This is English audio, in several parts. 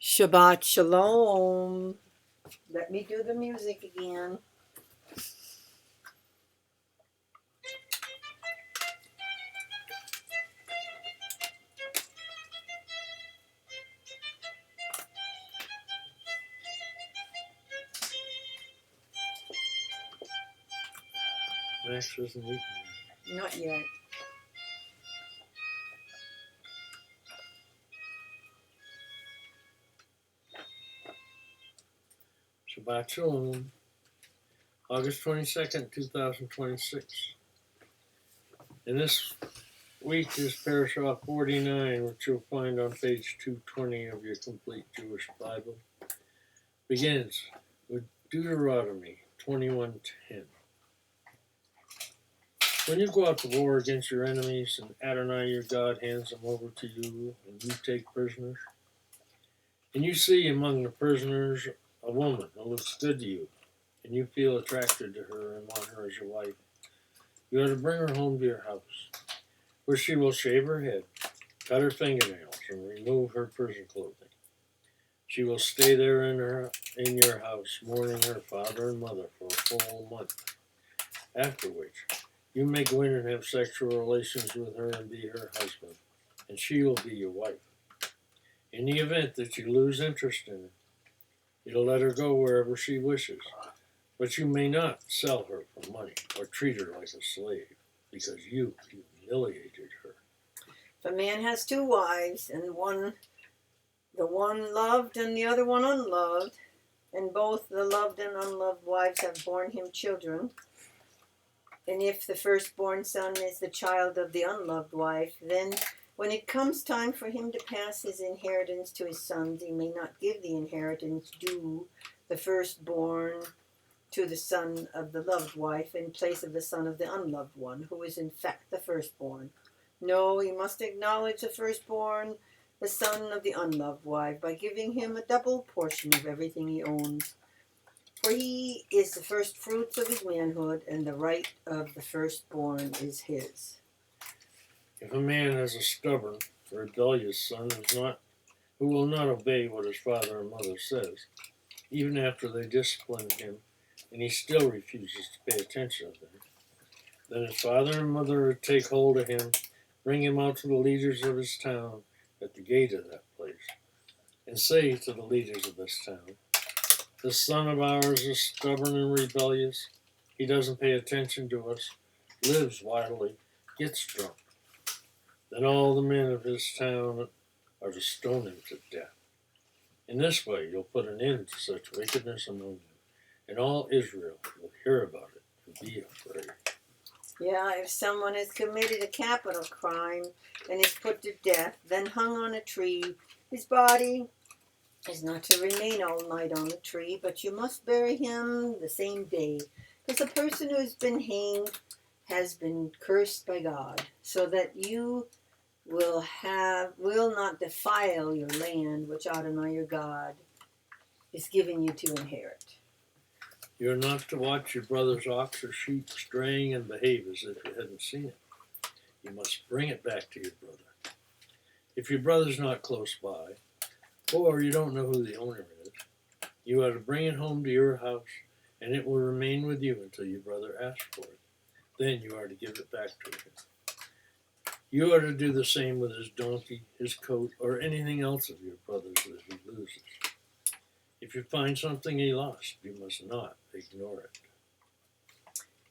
Shabbat Shalom. Let me do the music again. Max isn't eating. Not yet. Shabbat Shalom. August 22nd, 2026. And this week is Parashah 49, which you'll find on page 220 of your complete Jewish Bible. Begins with Deuteronomy 21:10. When you go out to war against your enemies and Adonai your God hands them over to you and you take prisoners, and you see among the prisoners a woman who looks good to you, and you feel attracted to her and want her as your wife, you are to bring her home to your house, where she will shave her head, cut her fingernails, and remove her prison clothing. She will stay there in your house, mourning her father and mother for a full month, after which you may go in and have sexual relations with her and be her husband, and she will be your wife. In the event that you lose interest in her, you'll let her go wherever she wishes, but you may not sell her for money or treat her like a slave, because you humiliated her. If a man has two wives, and the one loved and the other one unloved, and both the loved and unloved wives have borne him children, and if the firstborn son is the child of the unloved wife, then when it comes time for him to pass his inheritance to his sons, he may not give the inheritance due the firstborn to the son of the loved wife in place of the son of the unloved one, who is in fact the firstborn. No, he must acknowledge the firstborn, the son of the unloved wife, by giving him a double portion of everything he owns. For he is the first fruits of his manhood, and the right of the firstborn is his. If a man has a stubborn, rebellious son who will not obey what his father and mother says, even after they discipline him, and he still refuses to pay attention to them, then his father and mother would take hold of him, bring him out to the leaders of his town at the gate of that place, and say to the leaders of this town, "This son of ours is stubborn and rebellious. He doesn't pay attention to us, lives wildly, gets drunk." Then all the men of his town are to stone him to death. In this way you'll put an end to such wickedness among you, and all Israel will hear about it and be afraid. Yeah, if someone has committed a capital crime and is put to death, then hung on a tree, his body is not to remain all night on the tree, but you must bury him the same day, because the person who has been hanged has been cursed by God, so that you will not defile your land, which Adonai your God is giving you to inherit. You're not to watch your brother's ox or sheep straying and behave as if you hadn't seen it. You must bring it back to your brother. If your brother's not close by, or you don't know who the owner is, you are to bring it home to your house, and it will remain with you until your brother asks for it. Then you are to give it back to him. You are to do the same with his donkey, his coat, or anything else of your brother's that he loses. If you find something he lost, you must not ignore it.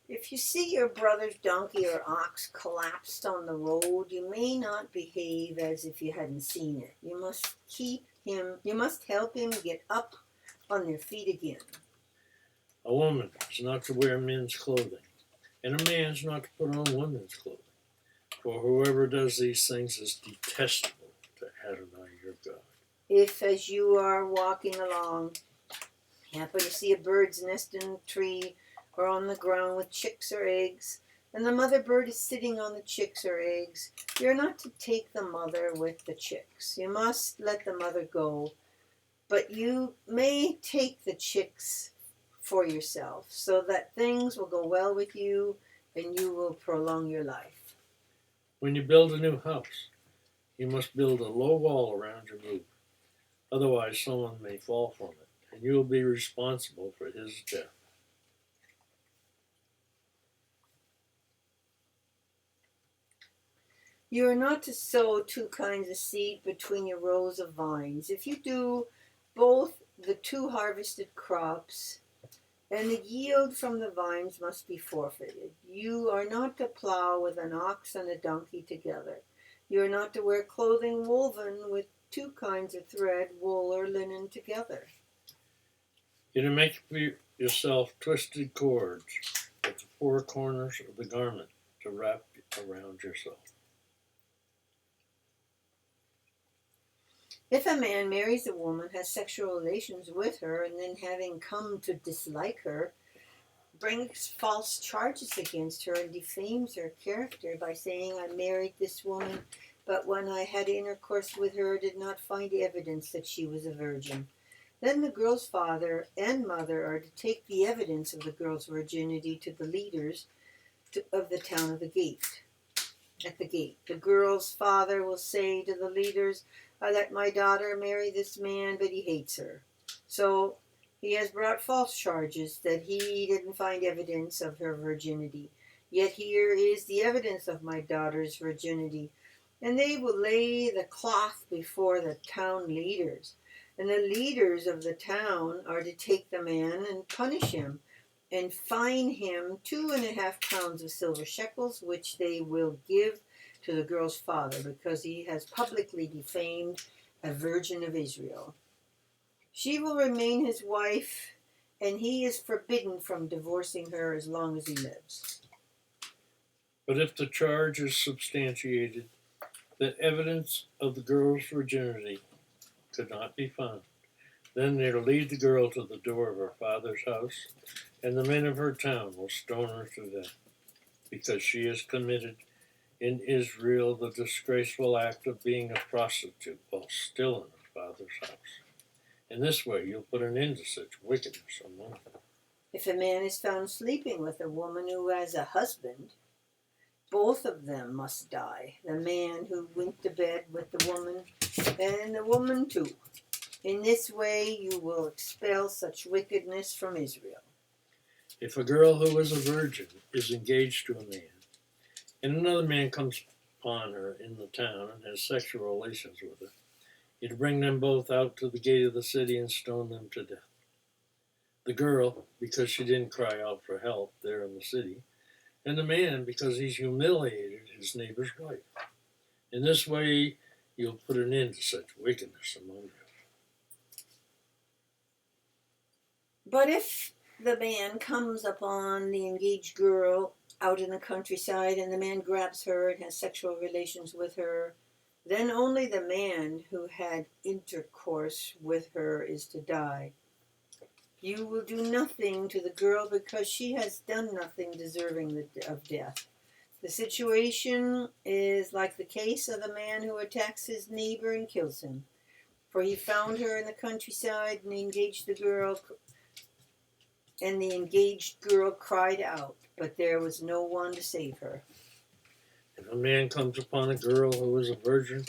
If you see your brother's donkey or ox collapsed on the road, you may not behave as if you hadn't seen it. You must help him get up on their feet again. A woman is not to wear men's clothing, and a man is not to put on women's clothing. For whoever does these things is detestable to Adonai your God. If, as you are walking along, you happen to see a bird's nest in a tree or on the ground with chicks or eggs, and the mother bird is sitting on the chicks or eggs, you're not to take the mother with the chicks. You must let the mother go, but you may take the chicks for yourself, so that things will go well with you and you will prolong your life. When you build a new house, you must build a low wall around your roof. Otherwise, someone may fall from it, and you will be responsible for his death. You are not to sow two kinds of seed between your rows of vines. If you do, both the two harvested crops and the yield from the vines must be forfeited. You are not to plow with an ox and a donkey together. You are not to wear clothing woven with two kinds of thread, wool or linen together. You're to make for yourself twisted cords at the four corners of the garment to wrap around yourself. If a man marries a woman, has sexual relations with her, and then having come to dislike her, brings false charges against her and defames her character by saying, I married this woman, but when I had intercourse with her, did not find evidence that she was a virgin. Then the girl's father and mother are to take the evidence of the girl's virginity to the leaders of the town of the gate. At the gate, the girl's father will say to the leaders, I let my daughter marry this man, but he hates her. So he has brought false charges that he didn't find evidence of her virginity. Yet here is the evidence of my daughter's virginity. And they will lay the cloth before the town leaders. And the leaders of the town are to take the man and punish him and fine him 2.5 pounds of silver shekels, which they will give to the girl's father, because he has publicly defamed a virgin of Israel. She will remain his wife, and he is forbidden from divorcing her as long as he lives. But if the charge is substantiated that evidence of the girl's virginity could not be found, then they will lead the girl to the door of her father's house, and the men of her town will stone her to death, because she has committed in Israel the disgraceful act of being a prostitute while still in her father's house. In this way you'll put an end to such wickedness among them. If a man is found sleeping with a woman who has a husband, both of them must die, the man who went to bed with the woman and the woman too. In this way you will expel such wickedness from Israel. If a girl who is a virgin is engaged to a man, and another man comes upon her in the town and has sexual relations with her, you'd bring them both out to the gate of the city and stone them to death. The girl, because she didn't cry out for help there in the city, and the man, because he's humiliated his neighbor's wife. In this way, you'll put an end to such wickedness among you. But if the man comes upon the engaged girl out in the countryside and the man grabs her and has sexual relations with her, then only the man who had intercourse with her is to die. You will do nothing to the girl because she has done nothing deserving of death. The situation is like the case of the man who attacks his neighbor and kills him. For he found her in the countryside and engaged the girl, and the engaged girl cried out, but there was no one to save her. If a man comes upon a girl who is a virgin,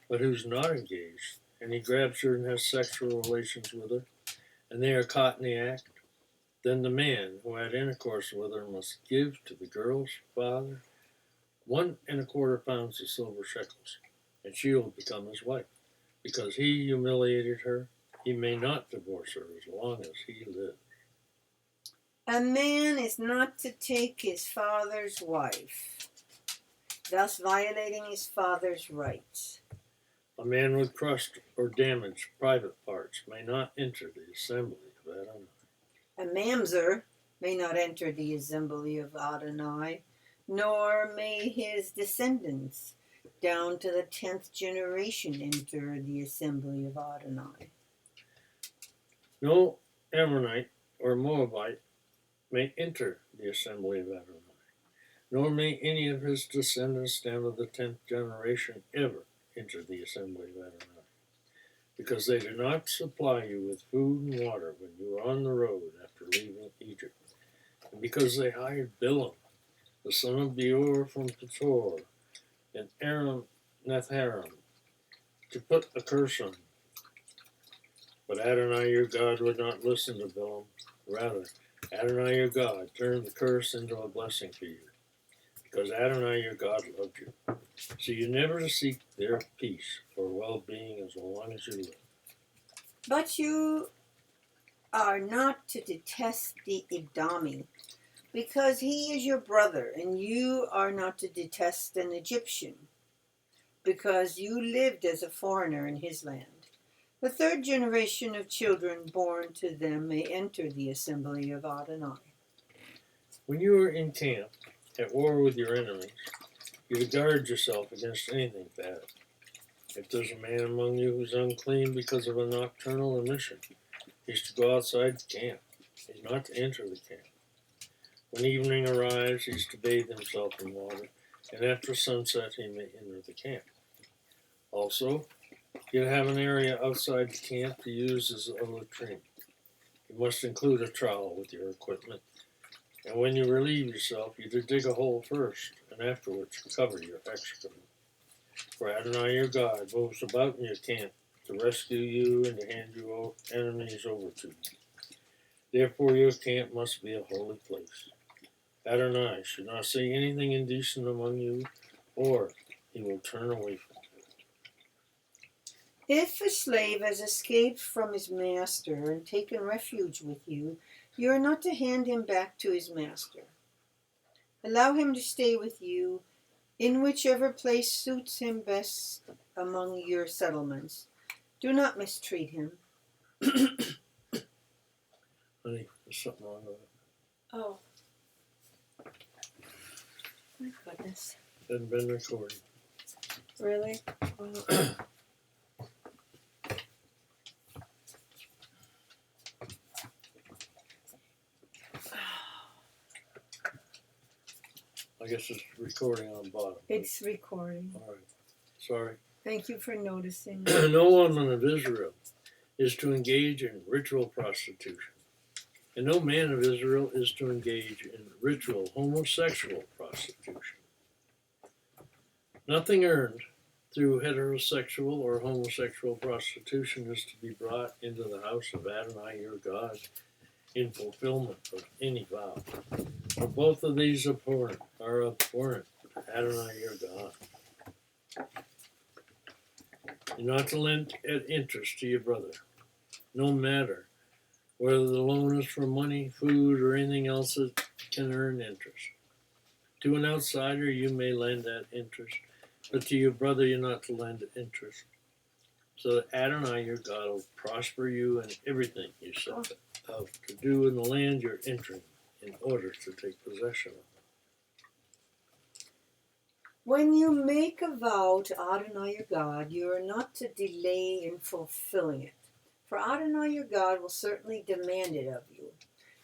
but who's not engaged, and he grabs her and has sexual relations with her, and they are caught in the act, then the man who had intercourse with her must give to the girl's father 1.25 pounds of silver shekels, and she will become his wife. Because he humiliated her, he may not divorce her as long as he lives. A man is not to take his father's wife, thus violating his father's rights. A man with crushed or damaged private parts may not enter the assembly of Adonai. A mamzer may not enter the assembly of Adonai, nor may his descendants down to the 10th generation enter the assembly of Adonai. No Ammonite or Moabite may enter the assembly of Adonai, nor may any of his descendants down to the 10th generation ever enter the assembly of Adonai, because they do not supply you with food and water when you are on the road after leaving Egypt, and because they hired Bilam, the son of Beor from Petor, and Aram Netharim, to put a curse on you. But Adonai your God would not listen to Balaam. Rather, Adonai your God turned the curse into a blessing for you, because Adonai your God loved you. So you never seek their peace or well-being as long as you live. But you are not to detest the Edomi, because he is your brother, and you are not to detest an Egyptian, because you lived as a foreigner in his land. The third generation of children born to them may enter the assembly of Adonai. When you are in camp, at war with your enemies, you to guard yourself against anything bad. If there's a man among you who's unclean because of a nocturnal emission, he's to go outside the camp. He's not to enter the camp. When evening arrives, he's to bathe himself in water, and after sunset he may enter the camp. Also, you have an area outside the camp to use as a latrine. You must include a trowel with your equipment, and when you relieve yourself, you to dig a hole first, and afterwards cover your excrement. For Adonai your God moves about in your camp to rescue you and to hand your enemies over to you. Therefore your camp must be a holy place. Adonai should not say anything indecent among you, or he will turn away from you. If a slave has escaped from his master and taken refuge with you, you are not to hand him back to his master. Allow him to stay with you in whichever place suits him best among your settlements. Do not mistreat him. Honey, there's something wrong with it. Oh. My goodness. Hasn't been recorded. Really? Well, I guess it's recording on the bottom. it's recording. All right. Sorry. Thank you for noticing. No woman of Israel is to engage in ritual prostitution, and no man of Israel is to engage in ritual homosexual prostitution. Nothing earned through heterosexual or homosexual prostitution is to be brought into the house of Adonai your God in fulfillment of any vow. For both of these are abhorrent to Adonai your God. You're not to lend at interest to your brother, no matter whether the loan is for money, food, or anything else that can earn interest. To an outsider you may lend at interest, but to your brother you're not to lend at interest, so that Adonai your God will prosper you in everything you set out to do in the land you're entering in order to take possession of. When you make a vow to Adonai your God, you are not to delay in fulfilling it. For Adonai your God will certainly demand it of you,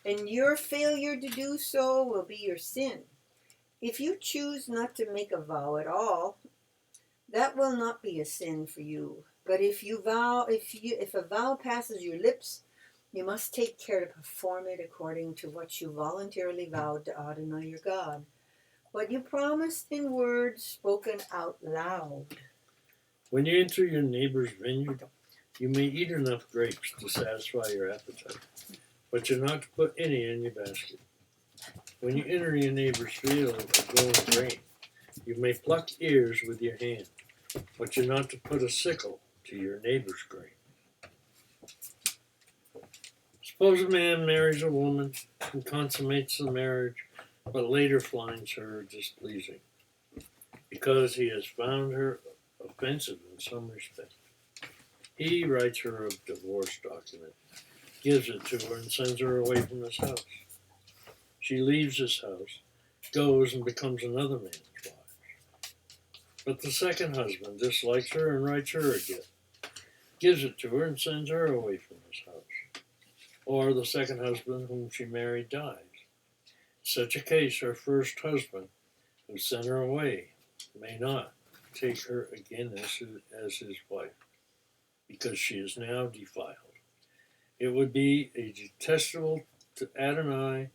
and your failure to do so will be your sin. If you choose not to make a vow at all, that will not be a sin for you. But if a vow passes your lips, you must take care to perform it according to what you voluntarily vowed to Adonai your God. What you promised in words spoken out loud. When you enter your neighbor's vineyard, you may eat enough grapes to satisfy your appetite, but you're not to put any in your basket. When you enter your neighbor's field of growing grain, you may pluck ears with your hand, but you're not to put a sickle to your neighbor's grain. Suppose a man marries a woman and consummates the marriage, but later finds her displeasing, because he has found her offensive in some respect. He writes her a divorce document, gives it to her, and sends her away from his house. She leaves his house, goes and becomes another man's wife. But the second husband dislikes her and writes her a gift, gives it to her, and sends her away from his house. Or the second husband whom she married dies. In such a case, her first husband, who sent her away, may not take her again as his wife, because she is now defiled. It would be a detestable to Adonai,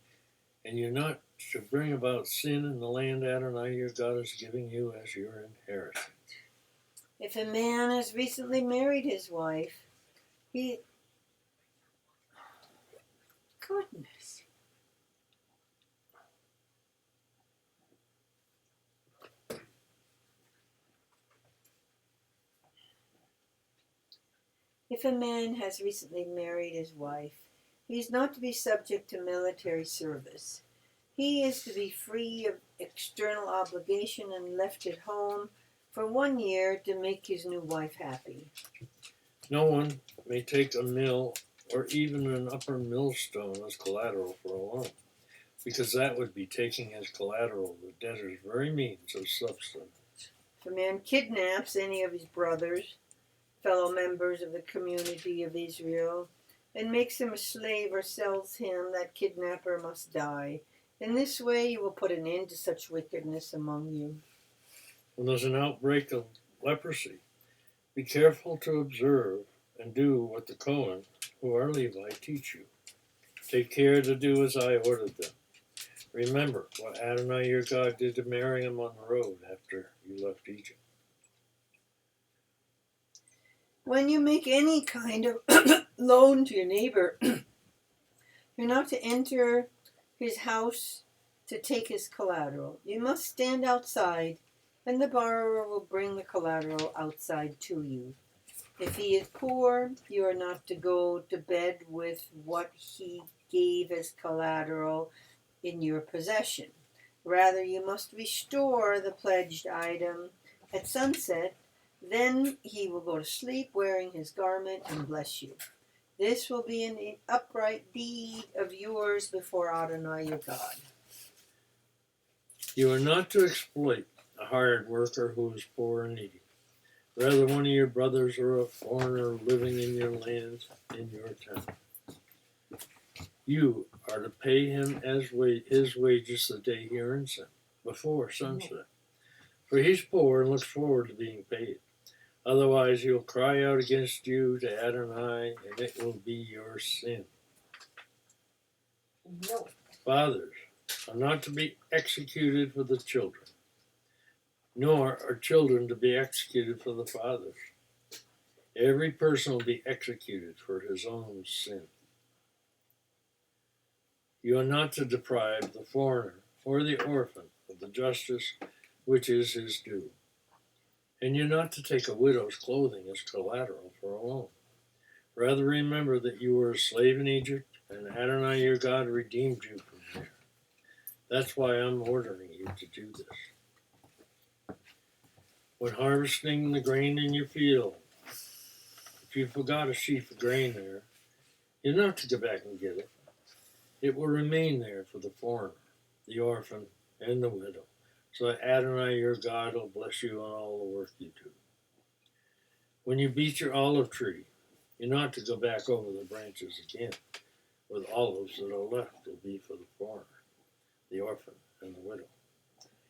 and you're not to bring about sin in the land Adonai your God is giving you as your inheritance. If a man has recently married his wife, he goodness. If a man has recently married his wife, he is not to be subject to military service. He is to be free of external obligation and left at home for 1 year to make his new wife happy. No one may take a mill or even an upper millstone as collateral for a loan, because that would be taking as collateral the debtor's very means of subsistence. If a man kidnaps any of his brothers, fellow members of the community of Israel, and makes him a slave or sells him, that kidnapper must die. In this way you will put an end to such wickedness among you. When there's an outbreak of leprosy, be careful to observe and do what the Cohen, who are Levi, teach you. Take care to do as I ordered them. Remember what Adonai your God did to Miriam on the road after you left Egypt. When you make any kind of loan to your neighbor, you're not to enter his house to take his collateral. You must stand outside, and the borrower will bring the collateral outside to you. If he is poor, you are not to go to bed with what he gave as collateral in your possession. Rather, you must restore the pledged item at sunset. Then he will go to sleep wearing his garment and bless you. This will be an upright deed of yours before Adonai your God. You are not to exploit a hired worker who is poor and needy. Rather, one of your brothers or a foreigner living in your land, in your town. You are to pay him as his wages the day he earns them, before sunset. For he's poor and looks forward to being paid. Otherwise, he'll cry out against you to Adonai, and it will be your sin. No. Fathers are not to be executed for the children, nor are children to be executed for the fathers. Every person will be executed for his own sin. You are not to deprive the foreigner or the orphan of the justice which is his due. And you're not to take a widow's clothing as collateral for a loan. Rather, remember that you were a slave in Egypt, and Adonai your God redeemed you from there. That's why I'm ordering you to do this. When harvesting the grain in your field, if you forgot a sheaf of grain there, you're not to go back and get it. It will remain there for the foreigner, the orphan, and the widow, so that Adonai your God will bless you on all the work you do. When you beat your olive tree, you're not to go back over the branches again. With olives that are left will be for the foreigner, the orphan, and the widow.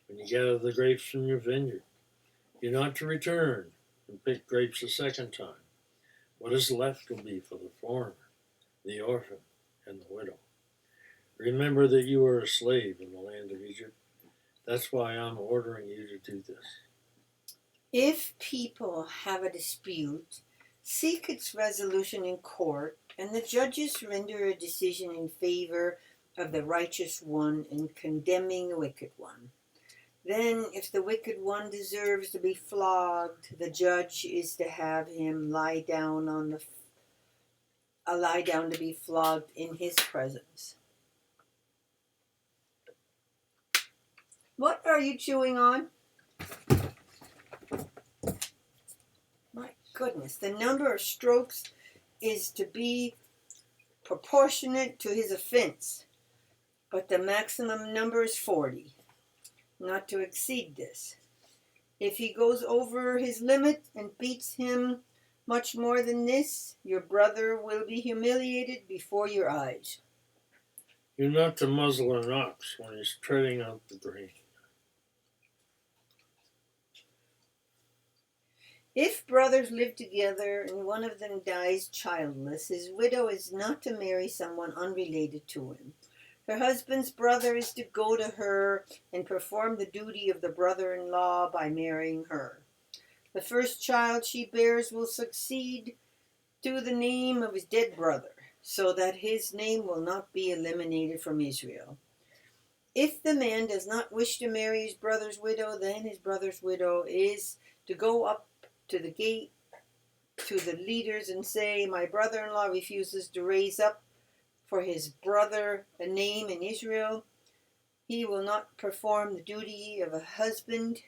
When you gather the grapes from your vineyard, you're not to return and pick grapes a second time. What is left will be for the foreigner, the orphan, and the widow. Remember that you were a slave in the land of Egypt. That's why I'm ordering you to do this. If people have a dispute, seek its resolution in court, and the judges render a decision in favor of the righteous one and condemning the wicked one. Then, if the wicked one deserves to be flogged, the judge is to have him lie down to be flogged in his presence. What are you chewing on? My goodness, the number of strokes is to be proportionate to his offense, but the maximum number is 40, not to exceed this. If he goes over his limit and beats him much more than this, your brother will be humiliated before your eyes. You're not to muzzle an ox when he's treading out the grain. If brothers live together and one of them dies childless, his widow is not to marry someone unrelated to him. Her husband's brother is to go to her and perform the duty of the brother-in-law by marrying her. The first child she bears will succeed to the name of his dead brother. so that his name will not be eliminated from Israel. If the man does not wish to marry his brother's widow, then his brother's widow is to go up to the gate to the leaders and say, my brother-in-law refuses to raise up for his brother a name in Israel. He will not perform the duty of a husband's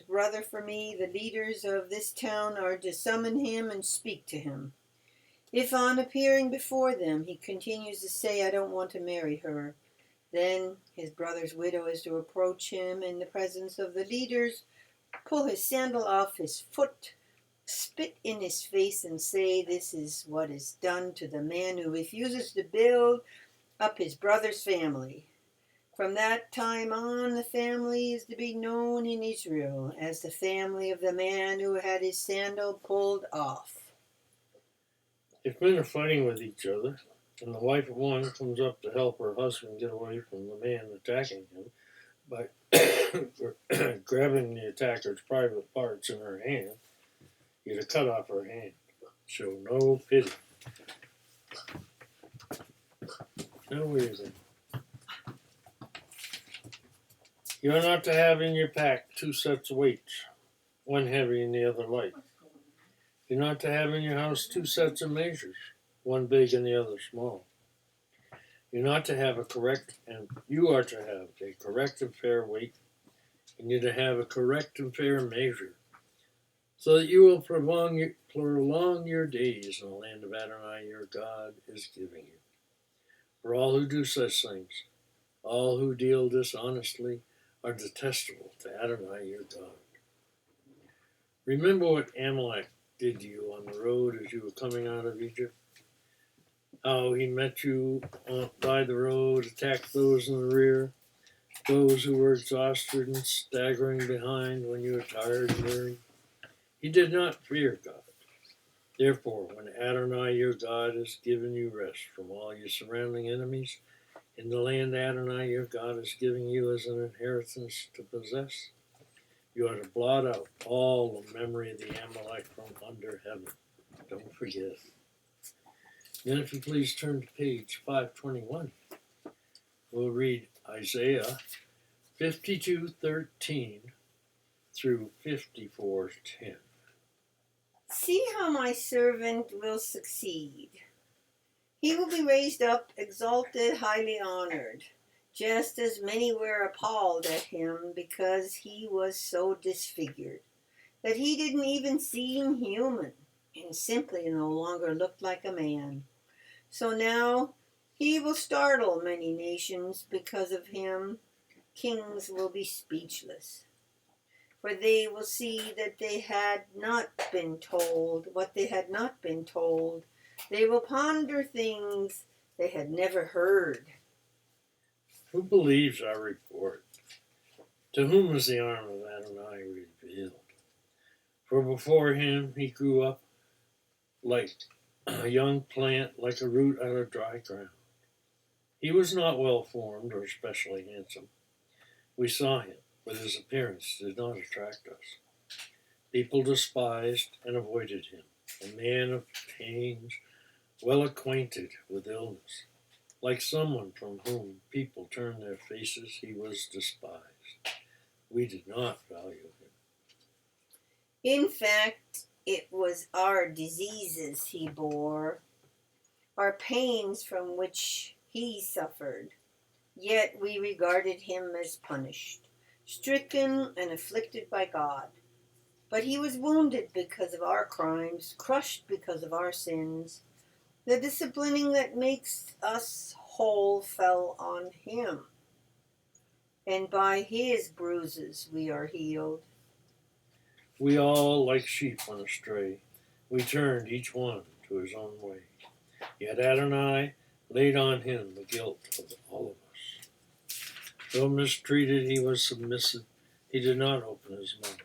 brother for me. The leaders of this town are to summon him and speak to him. If on appearing before them he continues to say, I don't want to marry her, then his brother's widow is to approach him in the presence of the leaders, pull his sandal off his foot, spit in his face, and say, this is what is done to the man who refuses to build up his brother's family. From that time on, the family is to be known in Israel as the family of the man who had his sandal pulled off. If men are fighting with each other, and the wife of one comes up to help her husband get away from the man attacking him by grabbing the attacker's private parts in her hand, you're to cut off her hand. Show no pity. No reason. You are not to have in your pack two sets of weights, one heavy and the other light. You're not to have in your house two sets of measures, one big and the other small. You're not to have you are to have a correct and fair weight, and you're to have a correct and fair measure, so that you will prolong your days in the land of Adonai your God is giving you. For all who do such things, all who deal dishonestly, are detestable to Adonai your God. Remember what Amalek did to you on the road as you were coming out of Egypt? How he met you by the road, attacked those in the rear, those who were exhausted and staggering behind when you were tired and weary. He did not fear God. Therefore, when Adonai your God has given you rest from all your surrounding enemies, in the land Adonai your God is giving you as an inheritance to possess, you are to blot out all the memory of the Amalek from under heaven. Don't forget. Then if you please turn to page 521, we'll read Isaiah 52:13 through 54:10. See how my servant will succeed. He will be raised up, exalted, highly honored, just as many were appalled at him because he was so disfigured that he didn't even seem human and simply no longer looked like a man. So now he will startle many nations because of him. Kings will be speechless, for they will see that they had not been told what they had not been told. They will ponder things they had never heard. Who believes our report? To whom is the arm of Adonai revealed? For before him he grew up like a young plant, like a root out of dry ground. He was not well formed or especially handsome. We saw him, but his appearance did not attract us. People despised and avoided him, a man of pains, well acquainted with illness. Like someone from whom people turn their faces, he was despised. We did not value him. In fact, it was our diseases he bore, our pains from which he suffered. Yet we regarded him as punished, stricken and afflicted by God. But he was wounded because of our crimes, crushed because of our sins. The disciplining that makes us whole fell on him, and by his bruises we are healed. We all, like sheep, went astray. We turned each one to his own way. Yet Adonai laid on him the guilt of all of us. Though mistreated, he was submissive. He did not open his mouth.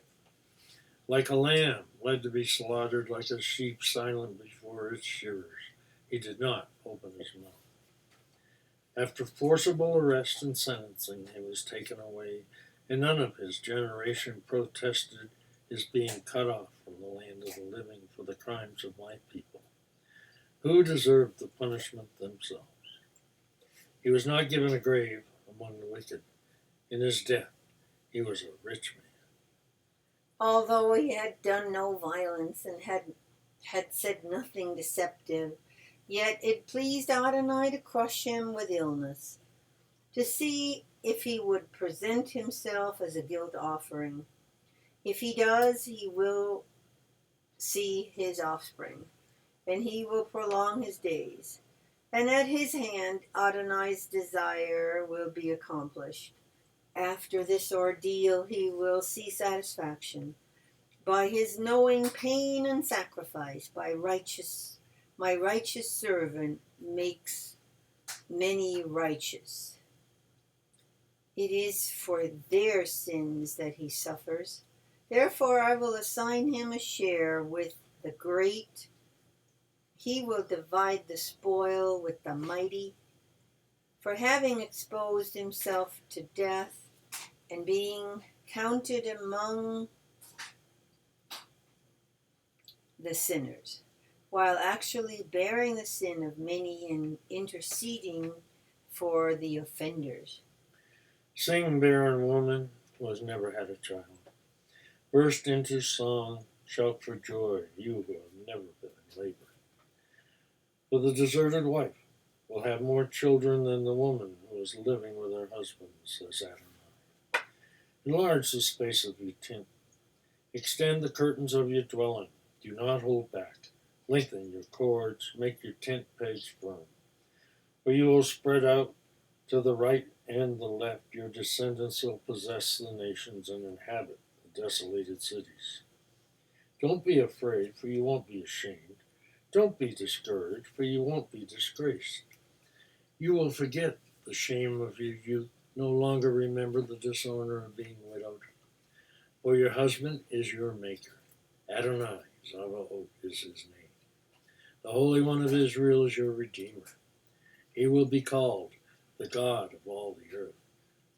Like a lamb led to be slaughtered, like a sheep silent before its shearers, he did not open his mouth. After forcible arrest and sentencing, he was taken away, and none of his generation protested his being cut off from the land of the living for the crimes of my people. who deserved the punishment themselves. He was not given a grave among the wicked. In his death, he was a rich man. Although he had done no violence and had said nothing deceptive, yet it pleased Adonai to crush him with illness, to see if he would present himself as a guilt offering. If he does, he will see his offspring, and he will prolong his days. And at his hand Adonai's desire will be accomplished. After this ordeal he will see satisfaction. By his knowing pain and sacrifice, my righteous servant makes many righteous. It is for their sins that he suffers. Therefore I will assign him a share with the great. He will divide the spoil with the mighty. For having exposed himself to death and being counted among the sinners, while actually bearing the sin of many and interceding for the offenders. Sing, barren woman who has never had a child. Burst into song, shout for joy, you who have never been in labor. For the deserted wife will have more children than the woman who is living with her husband, says Adonai. Enlarge the space of your tent. Extend the curtains of your dwelling. Do not hold back. Lengthen your cords. Make your tent pegs firm. For you will spread out to the right and the left. Your descendants will possess the nations and inhabit the desolated cities. Don't be afraid, for you won't be ashamed. Don't be discouraged, for you won't be disgraced. You will forget the shame of your youth, no longer remember the dishonor of being widowed. For your husband is your maker. Adonai, Sabaoth is his name. The Holy One of Israel is your Redeemer. He will be called the God of all the earth.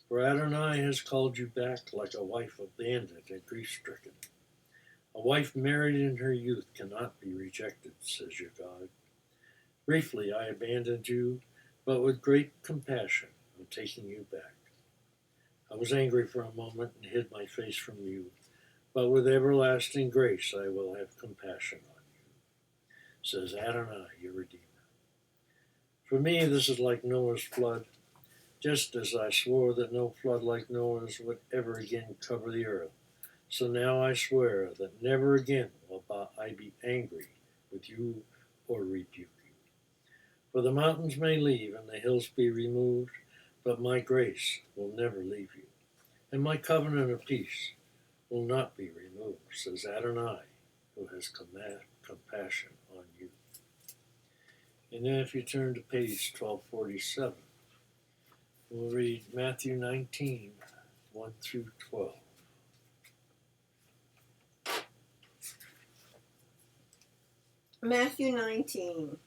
For Adonai has called you back like a wife abandoned and grief-stricken. A wife married in her youth cannot be rejected, says your God. Briefly, I abandoned you, but with great compassion I'm taking you back. I was angry for a moment and hid my face from you, but with everlasting grace I will have compassion on you, says Adonai, your Redeemer. For me, this is like Noah's flood, just as I swore that no flood like Noah's would ever again cover the earth. So now I swear that never again will I be angry with you or rebuke you. For the mountains may leave and the hills be removed, but my grace will never leave you, and my covenant of peace will not be removed, says Adonai, who has compassion on you. And then if you turn to page 1247, we'll read Matthew 19, 1 through 12. Matthew 19.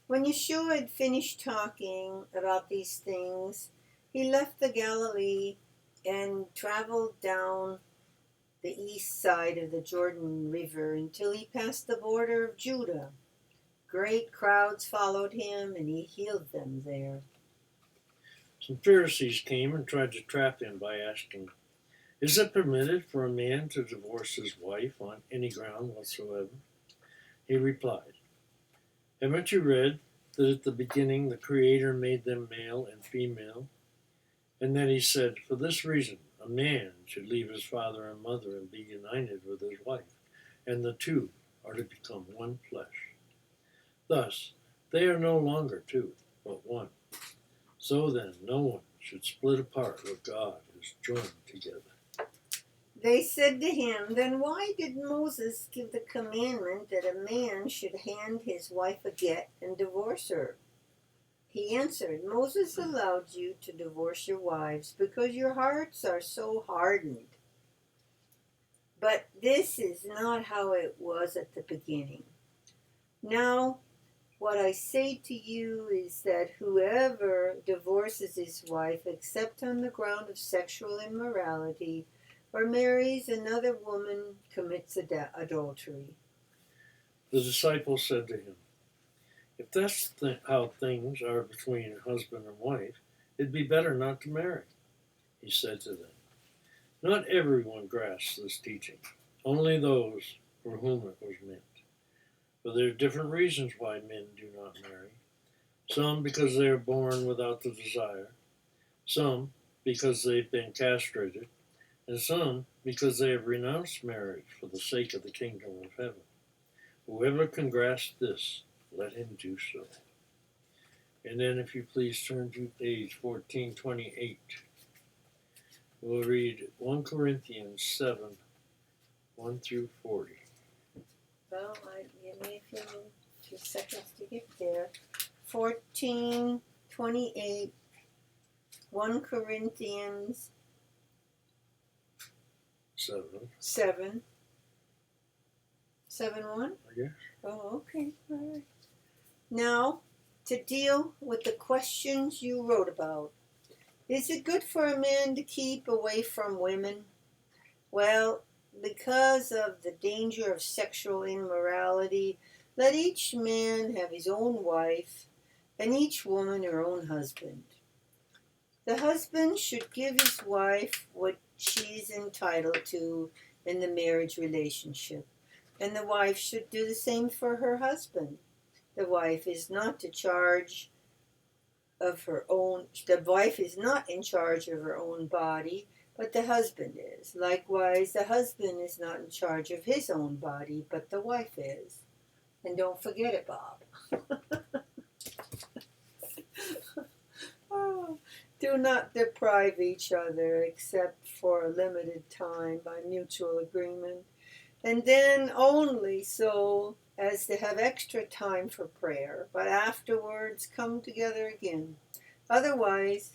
When Yeshua had finished talking about these things, he left the Galilee and traveled down the east side of the Jordan River until he passed the border of Judah. Great crowds followed him, and he healed them there. Some Pharisees came and tried to trap him by asking, "Is it permitted for a man to divorce his wife on any ground whatsoever?" He replied, "Haven't you read that at the beginning the Creator made them male and female? And then he said, for this reason, a man should leave his father and mother and be united with his wife, and the two are to become one flesh. Thus, they are no longer two, but one. So then, no one should split apart what God has joined together." They said to him, "Then why did Moses give the commandment that a man should hand his wife a get and divorce her?" He answered, "Moses allowed you to divorce your wives because your hearts are so hardened. But this is not how it was at the beginning. Now, what I say to you is that whoever divorces his wife except on the ground of sexual immorality or marries another woman commits adultery." The disciples said to him, If that's how things are between husband and wife, it'd be better not to marry, he said to them. Not everyone grasps this teaching, only those for whom it was meant. But there are different reasons why men do not marry. Some because they are born without the desire, some because they've been castrated, and some because they have renounced marriage for the sake of the kingdom of heaven. Whoever can grasp this, let him do so. And then if you please turn to page 1428. We'll read 1 Corinthians 7, 1 through 40. Well, give me a few seconds to get there. 14:28, 1 Corinthians 7. 7. 7:1? I guess. Oh, okay. All right. Now, to deal with the questions you wrote about. Is it good for a man to keep away from women? Well, because of the danger of sexual immorality, let each man have his own wife, and each woman her own husband. The husband should give his wife what she's entitled to in the marriage relationship, and the wife should do the same for her husband. The wife is not in charge of her own body, but the husband is. Likewise, the husband is not in charge of his own body, but the wife is. And don't forget it, Bob. Oh, do not deprive each other except for a limited time by mutual agreement, and then only so as to have extra time for prayer, but afterwards come together again. Otherwise,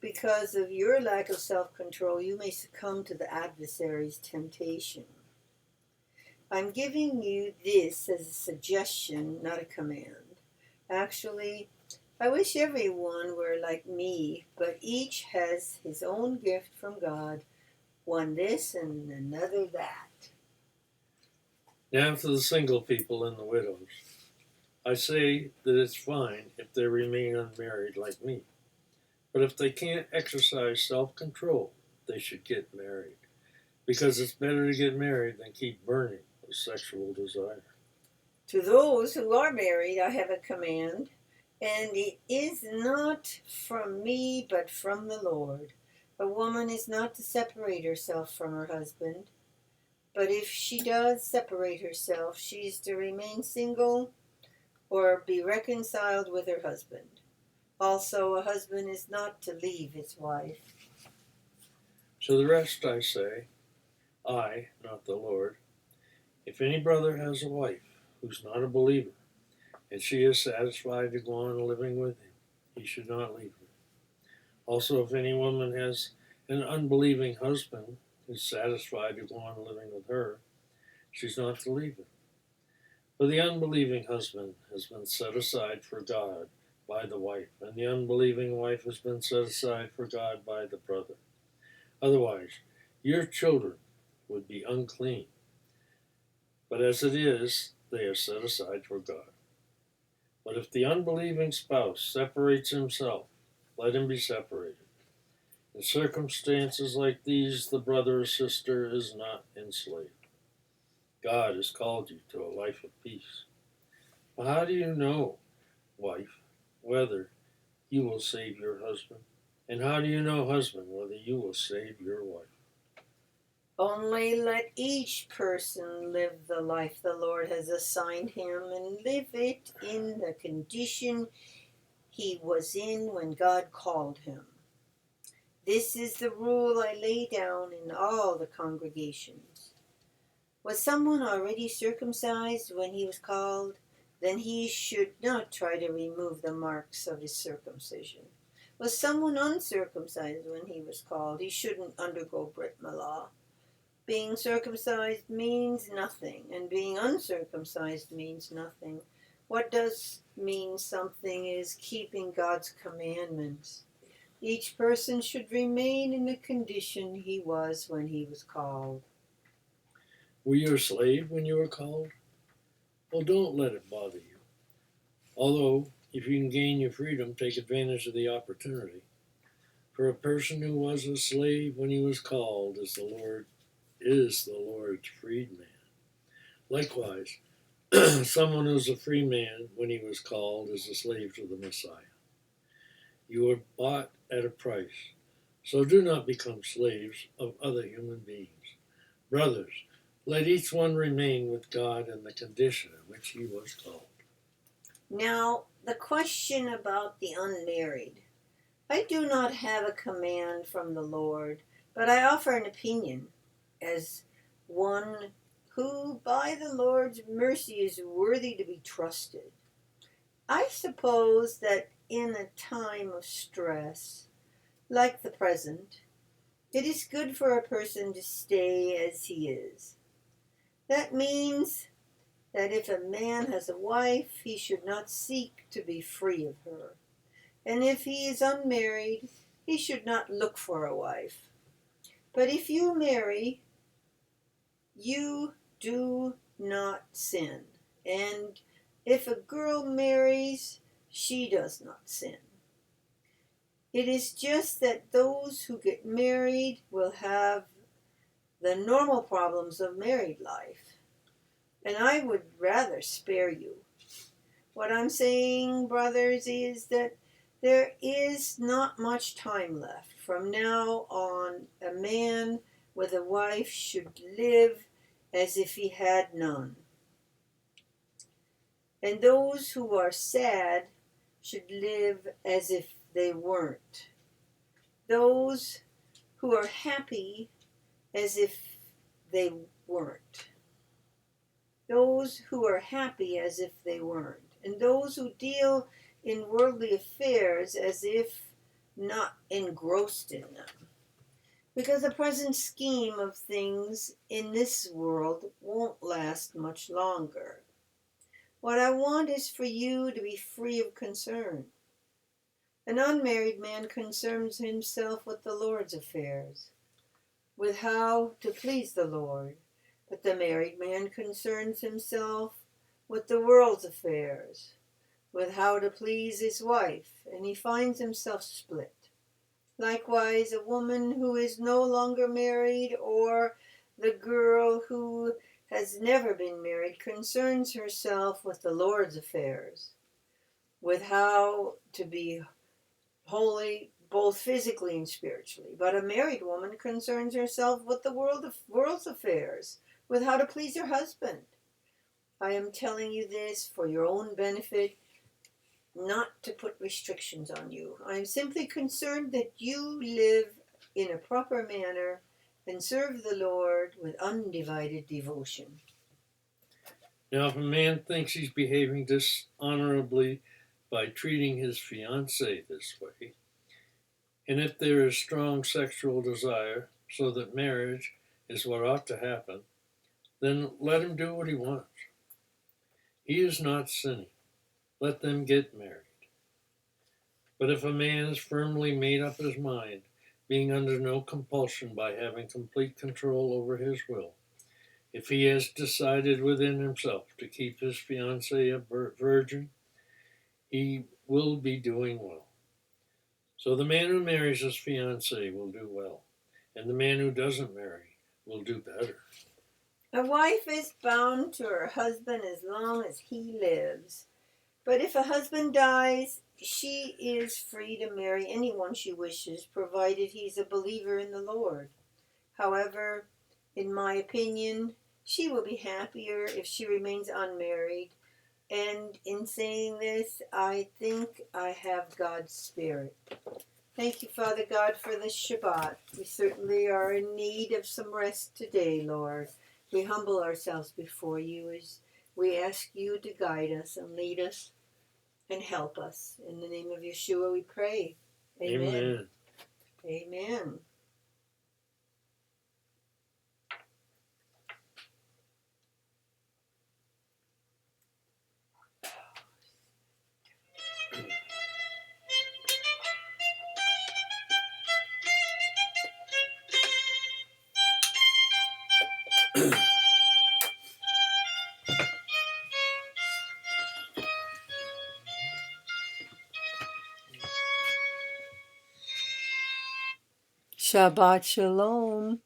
because of your lack of self-control, you may succumb to the adversary's temptation. I'm giving you this as a suggestion, not a command. Actually, I wish everyone were like me, but each has his own gift from God, one this and another that. Now to the single people and the widows. I say that it's fine if they remain unmarried like me. But if they can't exercise self-control, they should get married. Because it's better to get married than keep burning with sexual desire. To those who are married, I have a command, and it is not from me, but from the Lord. A woman is not to separate herself from her husband, but if she does separate herself, she is to remain single or be reconciled with her husband. Also, a husband is not to leave his wife. To the rest I say, I, not the Lord, if any brother has a wife who's not a believer, and she is satisfied to go on living with him, he should not leave her. Also, if any woman has an unbelieving husband who's satisfied to go on living with her, she's not to leave him. For the unbelieving husband has been set aside for God by the wife, and the unbelieving wife has been set aside for God by the brother. Otherwise, your children would be unclean. But as it is, they are set aside for God. But if the unbelieving spouse separates himself, let him be separated. In circumstances like these, the brother or sister is not enslaved. God has called you to a life of peace. Well, how do you know, wife, whether you will save your husband? And how do you know, husband, whether you will save your wife? Only let each person live the life the Lord has assigned him and live it in the condition he was in when God called him. This is the rule I lay down in all the congregations. Was someone already circumcised when he was called? Then he should not try to remove the marks of his circumcision. Was someone uncircumcised when he was called? He shouldn't undergo Brit Milah. Being circumcised means nothing, and being uncircumcised means nothing. What does mean something is keeping God's commandments. Each person should remain in the condition he was when he was called. Were you a slave when you were called? Well, don't let it bother you. Although, if you can gain your freedom, take advantage of the opportunity. For a person who was a slave when he was called is the Lord's freedman. Likewise, someone who's a free man when he was called is a slave to the Messiah. You were bought at a price, so do not become slaves of other human beings. Brothers, let each one remain with God in the condition in which he was called. Now, the question about the unmarried. I do not have a command from the Lord, but I offer an opinion as one who, by the Lord's mercy, is worthy to be trusted. I suppose that in a time of stress, like the present, it is good for a person to stay as he is. That means that if a man has a wife, he should not seek to be free of her. And if he is unmarried, he should not look for a wife. But if you marry, you do not sin. And if a girl marries, she does not sin. It is just that those who get married will have the normal problems of married life. And I would rather spare you. What I'm saying, brothers, is that there is not much time left. From now on, a man with a wife should live as if he had none. And those who are sad should live as if they weren't. Those who are happy as if they weren't. Those who are happy as if they weren't. And those who deal in worldly affairs as if not engrossed in them. Because the present scheme of things in this world won't last much longer. What I want is for you to be free of concern. An unmarried man concerns himself with the Lord's affairs, with how to please the Lord. But the married man concerns himself with the world's affairs, with how to please his wife, and he finds himself split. Likewise, a woman who is no longer married, or the girl who has never been married, concerns herself with the Lord's affairs, with how to be holy both physically and spiritually. But a married woman concerns herself with the world's affairs, with how to please her husband. I am telling you this for your own benefit, not to put restrictions on you. I am simply concerned that you live in a proper manner and serve the Lord with undivided devotion. Now, if a man thinks he's behaving dishonorably by treating his fiancée this way, and if there is strong sexual desire, so that marriage is what ought to happen, then let him do what he wants. He is not sinning. Let them get married. But if a man has firmly made up his mind, being under no compulsion by having complete control over his will, if he has decided within himself to keep his fiancée a virgin, he will be doing well. So the man who marries his fiancée will do well, and the man who doesn't marry will do better. A wife is bound to her husband as long as he lives. But if a husband dies, she is free to marry anyone she wishes, provided he's a believer in the Lord. However, in my opinion, she will be happier if she remains unmarried. And in saying this, I think I have God's Spirit. Thank you, Father God, for this Shabbat. We certainly are in need of some rest today, Lord. We humble ourselves before you as we ask you to guide us and lead us and help us. In the name of Yeshua we pray. Amen. Amen. Shabbat Shalom.